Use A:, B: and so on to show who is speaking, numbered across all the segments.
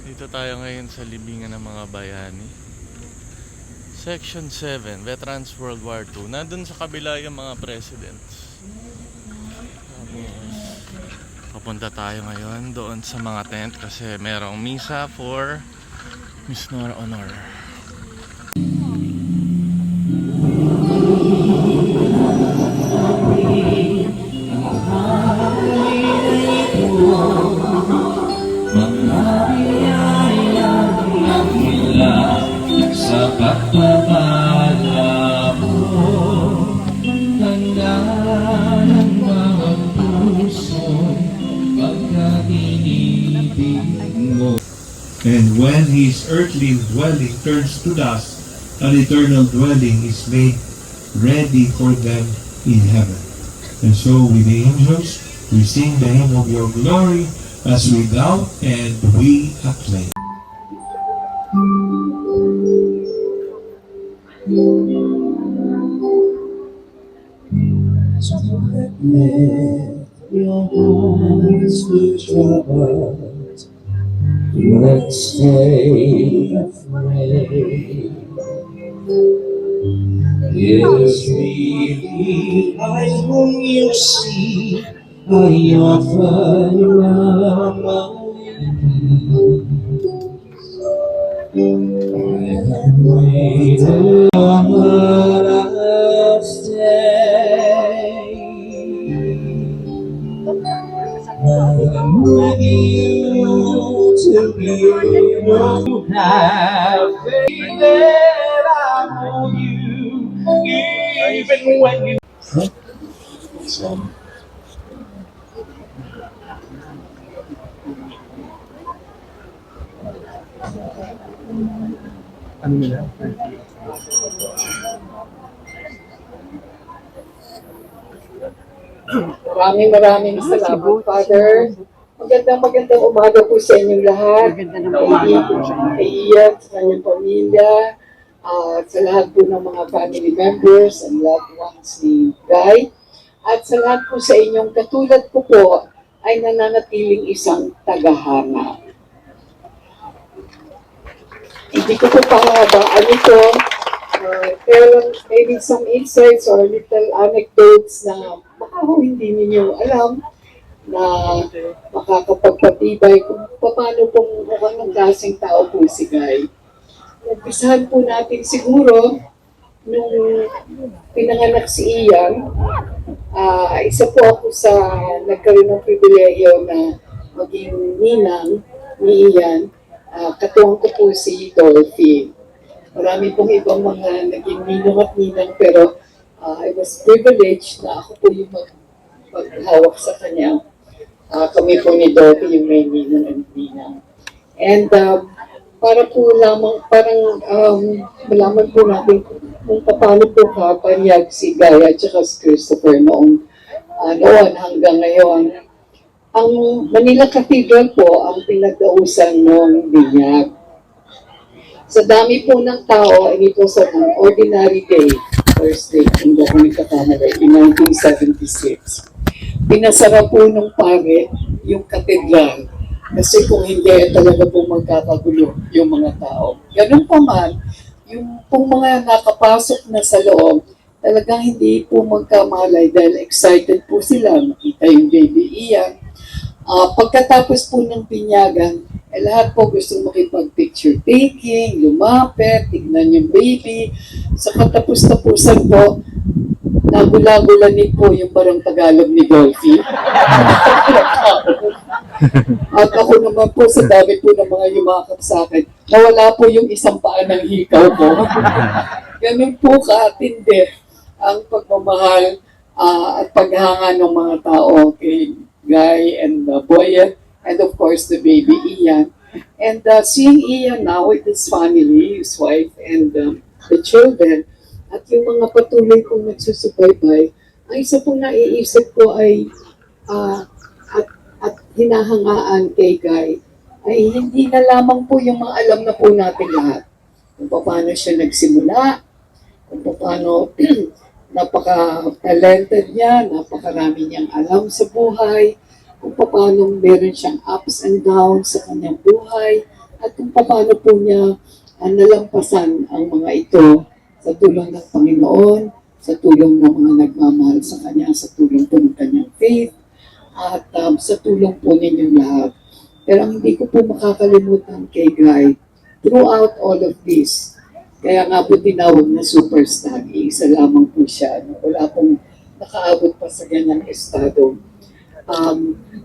A: Dito tayo ngayon sa libingan ng mga bayani. Section 7, Veterans World War II. Nandun sa kabila yung mga presidents. Papunta tayo ngayon doon sa mga tent kasi merong misa for Miss Nora Honor.
B: Sa pagpapala mo, handa ng mga puso pagkainibig mo. And when his earthly dwelling turns to dust, an eternal dwelling is made ready for them in heaven. And so with the angels, we sing the hymn of your glory as we bow and we acclaim. Let your hearts be troubled, let's stay afraid. Yes, really, I whom you see, I offer my I have waited but I'll stay. I'm begging you to be you have faith that I know you, even when you.
C: Maraming salamat, Father. Magandang umaga po sa inyong lahat. Magandang umaga po sa Ian, sa kanyang pamilya, sa lahat po ng mga family members and loved ones ni Guy. At sa lahat po sa inyong katulad ko po ay nananatiling isang tagahanga. Hindi ko po pahabaan ito. Pero maybe some insights or little anecdotes na baka hindi ninyo alam na makakapagpatibay kung paano pong mukhang klaseng tao po si Guy. Umpisahan po natin siguro nung pinanganak si Ian, isa po ako sa nagkaroon ng pribilehiyo na maging ninang ni Ian. Katuwang ko po si Dolphy. Marami pong ibang mga naging ninong at ninang pero I was privileged na ako po yung maghawak sa kanya. Kami po ni Dolphy yung may ninang at ninang. And para po lamang, malaman po natin kung paano po kapanyag si Guy at saka si Christopher noon hanggang ngayon. Ang Manila Cathedral po ang pinagdausan ng binyag. Sa dami po ng tao, ito sa ordinary day, Thursday, kung ako nagkakamali, in 1976. Pinasara po ng pare yung katedral. Kasi kung hindi, talaga po magkakagulo yung mga tao. Ganun pa man, yung pong mga nakapasok na sa loob, talagang hindi po magkamalay dahil excited po sila. Makita yung baby Ian. Pagkatapos po ng binyagan, lahat po gusto makipag-picture taking, lumapit, tignan yung baby. Sa katapos-tapusan po, nagula-gulanin po yung parang Tagalog ni Dolphy. At ako naman po, sa dami po ng mga yumakap sa akin, nawala po yung isang paa ng hikaw ko. Ganun po katindi ang pagmamahal at paghanga ng mga tao kay Guy and Boyet, and of course the baby Ian. And seeing Ian now with his family, his wife, and the children, at yung mga patuloy kong nagsusubaybay, ang isa pong naiisip ko ay at hinahangaan kay Guy ay hindi na lamang po yung mga alam na po natin lahat. Kung paano siya nagsimula, kung paano napaka-talented niya, napakarami niyang alam sa buhay, kung paano meron siyang ups and downs sa kanyang buhay, at kung paano po niya nalampasan ang mga ito sa tulong ng Panginoon, sa tulong ng mga nagmamahal sa Kanya, sa tulong po ng Kanyang faith, at sa tulong po ninyong lahat. Pero ang hindi ko po makakalimutan kay Guy, throughout all of this, kaya nga po tinawag na superstar, isa lamang po siya. Wala pong nakaabot pa sa ganyang estado.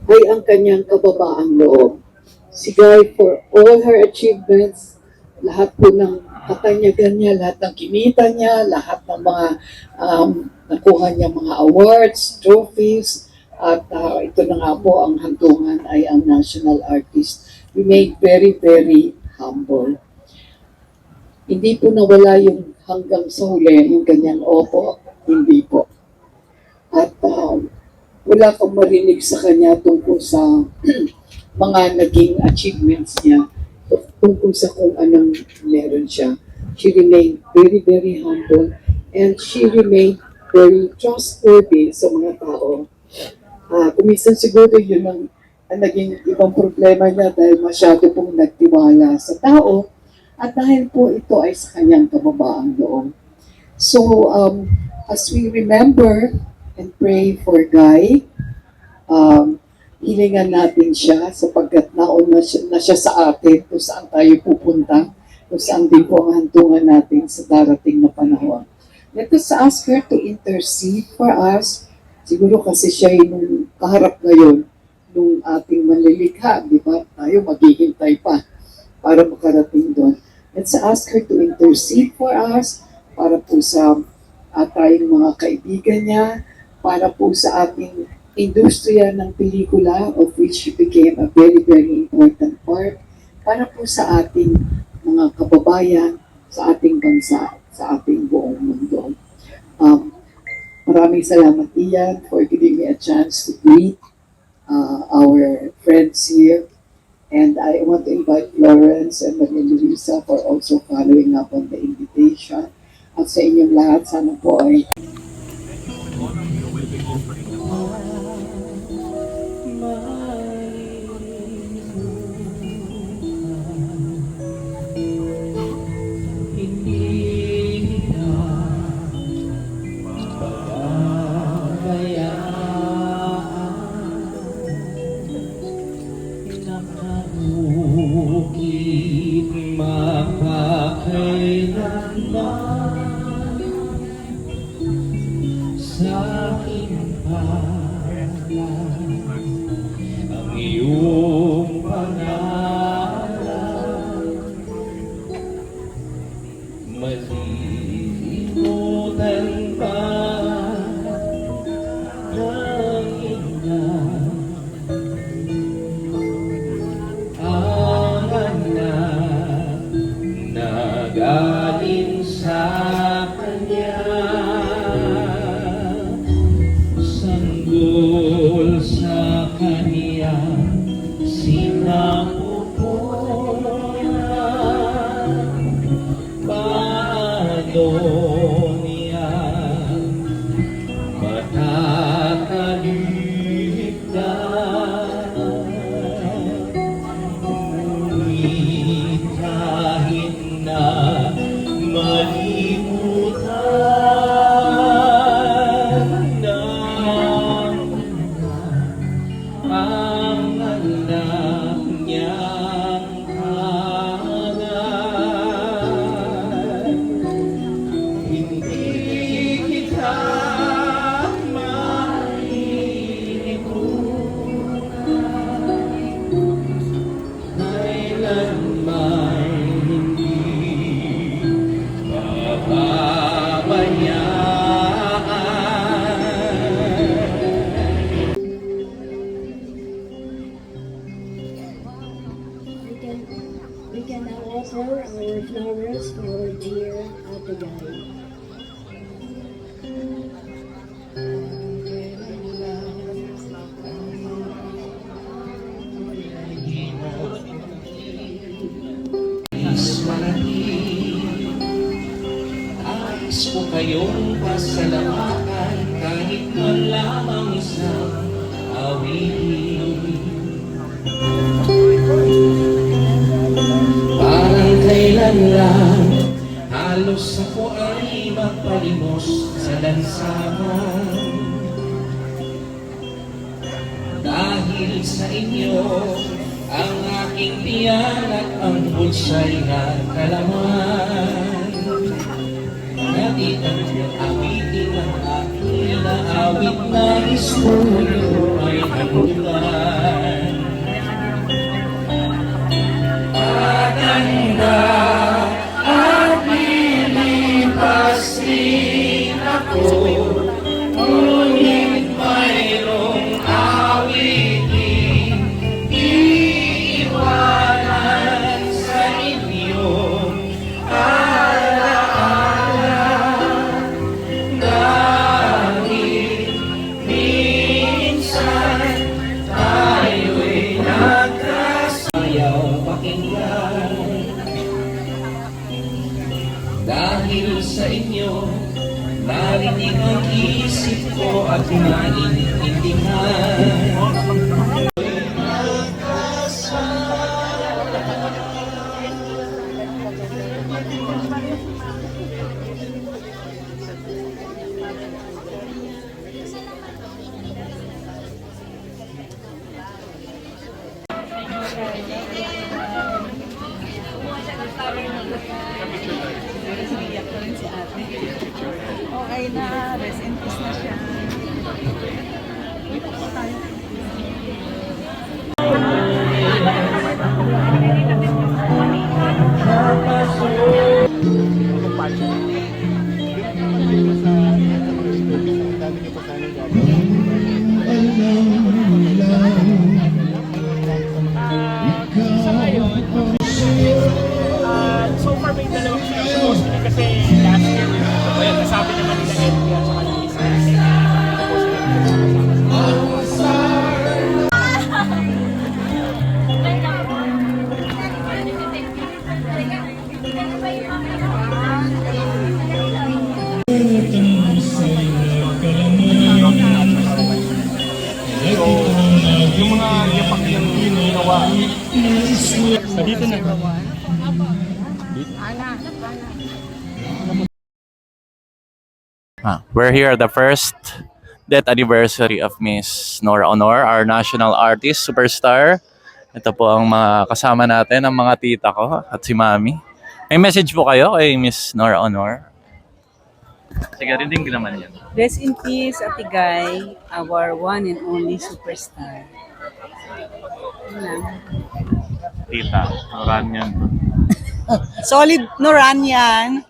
C: Ay ang kanyang kababaang loob. Si Guy, for all her achievements, lahat po ng katanyagan niya, lahat ng kinita niya, lahat ng mga nakuha niya mga awards, trophies, at ito na nga po ang hantungan ay ang national artist. Remained very, very humble. Hindi po nawala yung hanggang sa huli, yung kanyang opo, hindi po. At wala kang marinig sa kanya tungkol sa mga naging achievements niya, tungkol sa kung anong meron siya. She remained very, very humble, and she remained very trustworthy sa mga tao. Kuminsan siguro yun ang naging ibang problema niya dahil masyado pong nagtiwala sa tao at dahil po ito ay sa kanyang kababaang loob. So, as we remember and pray for Guy, hilingan natin siya sapagkat nauna na siya sa atin kung saan tayo pupunta, kung saan din po ang hantungan natin sa darating na panahon. Let us ask her to intercede for us. Siguro kasi siya yung kaharap ngayon nung ating manlilikha, di ba? Tayo maghihintay pa para makarating doon. Let's ask her to intercede for us para po sa tayong mga kaibigan niya, para po sa ating industriya ng pelikula of which she became a very, very important part, para po sa ating mga kababayan, sa ating bansa, sa ating buong mundo. Maraming salamat, Ian, for giving me a chance to greet our friends here. And I want to invite Florence and Maria Luisa for also following up on the invitation. At sa inyong lahat, sana po ay
D: sa akin pa ang iyong pangalan, malilimutan ba ng ina ang anak na galing sa kanya? Sanggol sa kanya sinapupunan, paano niya matatalikdan? Ngunit kahit na malimutan ang anak niyang hanay, hindi kita malilimutan, kailanman hindi papabayaan.
E: We can now offer our flowers to our dear Ate Guy.
D: Ayos ko kayong pasalamatan kahit man lamang isang awitin. halos ako ay mapalimos sa lansangan. Dahil sa inyo, ang aking tiyan at ang bulsa'y nakalaman. Natitang awitin ang aking inaawit na istoryo ay handulan. Maganda at lilipas din ako, ngunit mayroong awitin iiwanan sa inyo. Dahil minsan tayo'y nagkasayaw pakinggan. Dahil sa inyo, narinig ang isip ko at naiintindihan.
F: Okay na, rest in peace na siya.
G: Sa ngayon, so far may dalawang post kasi last year, well, nasabi naman nila Edwin at saka yung isa. Yung mga yapak ng ginawa. So dito na.
A: We're here at the first death anniversary of Miss Nora Honor, our national artist, superstar. Ito po ang mga kasama natin, ang mga tita ko at si Mami. May message po kayo kay Miss Nora Honor? Sige, rin naman yan.
F: Rest in peace, Ate Guy, our one and only superstar. Yun lang.
A: Tita, oran yan.
F: Solid Noranian.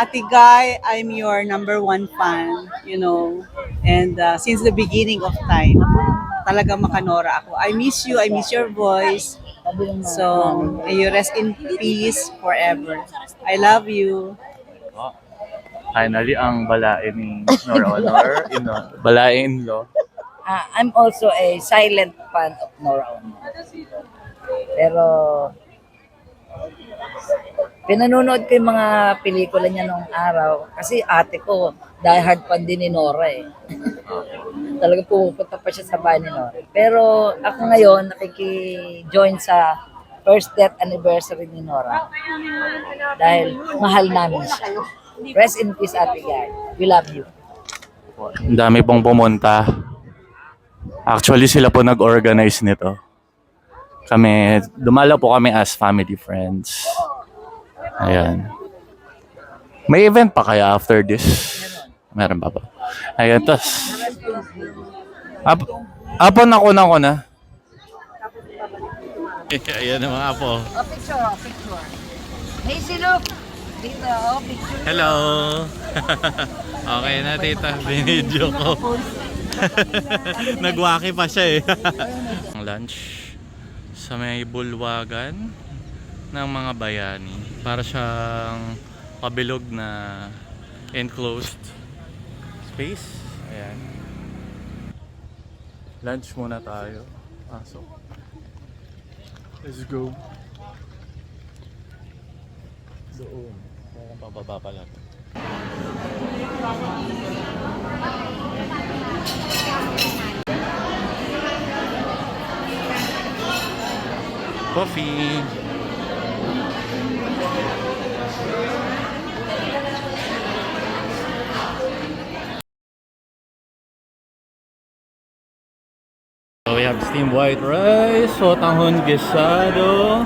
F: Ate Guy, I'm your number one fan, you know. And since the beginning of time, talaga makanora ako. I miss you, I miss your voice. So, may you rest in peace forever. I love you.
A: Finally, ang balae ni Nora Honor, balae-in-law.
H: I'm also a silent fan of Nora Honor. Pero pinanonood ko yung mga pelikula niya nung araw kasi ate ko diehard fan din ni Nora eh. Talaga pupunta pa siya sa bahay ni Nora. Pero ako ngayon nakiki-join sa first death anniversary ni Nora. Dahil mahal namin siya. Rest in peace, Ate Guy. We love you.
A: Ang dami pong pumunta. Actually, sila po nag-organize nito. Dumala po kami as family friends. Ayan. May event pa kaya after this? Meron pa ba? Ayan, tas. Apon ako na. Ayan na mga apo.
H: Picture. Hazy look. Dito, picture.
A: Hello! Okay na, tita. Binidyo ko. Nagwaki pa siya eh. Lunch sa may bulwagan ng mga bayani. Para siyang pabilog na enclosed space. Ayan. Lunch muna tayo. Pasok. Let's go. Doon. Parang pababa pala. Coffee. I have steamed white rice, sotanghon guisado,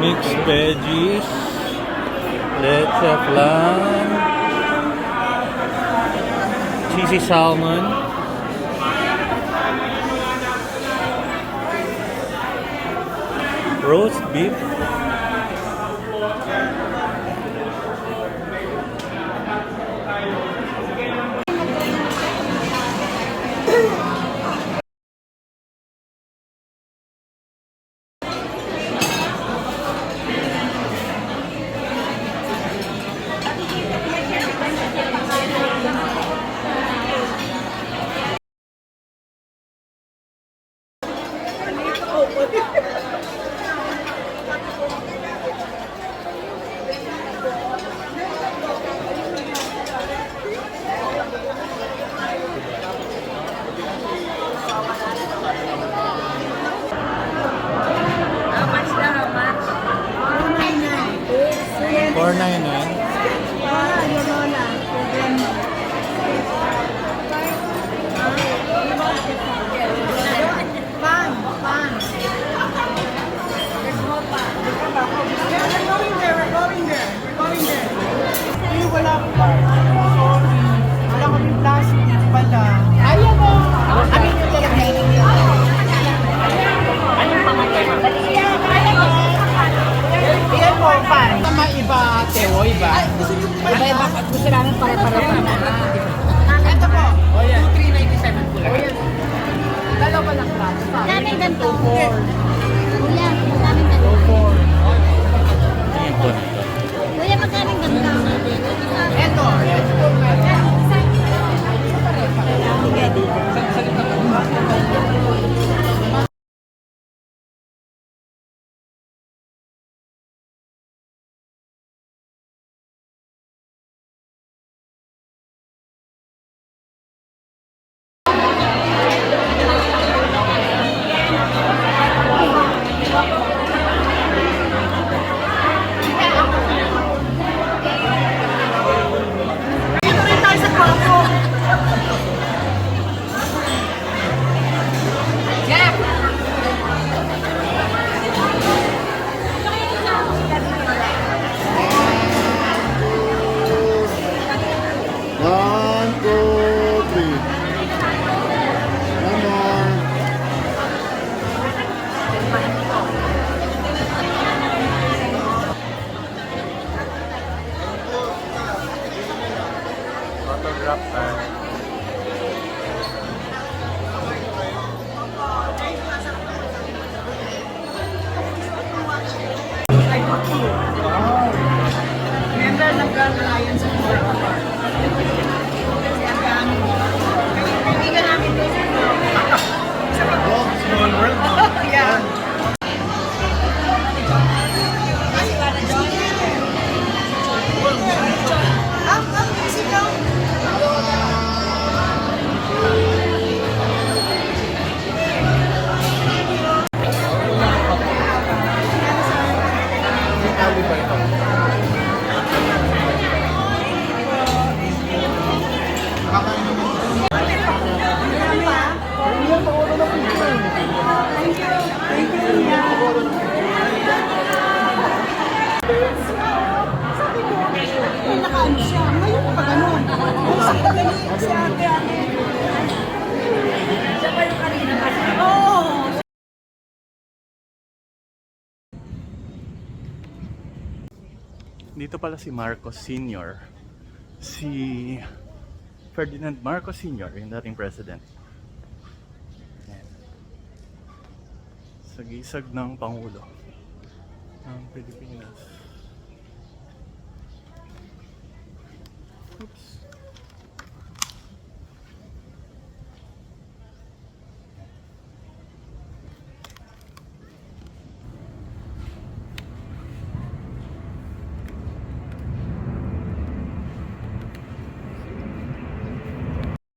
A: mixed veggies, leche flan, cheesy salmon, roast beef, $4.99.
H: Iba-iba at gusto namin pare-pare pa na.
E: Daming ganito. Kuya, daming ganito.
A: Tingin po nito.
E: Kuya, magkaming ganito.
B: One, two, three. One more.
A: Autograph time.
F: Member ng Girl Alliance of
B: Small world.
F: Yeah.
A: Dito pala si Marcos Sr. Si Ferdinand Marcos Sr., yung dating president. Ayan. Sagisag ng Pangulo ng Pilipinas.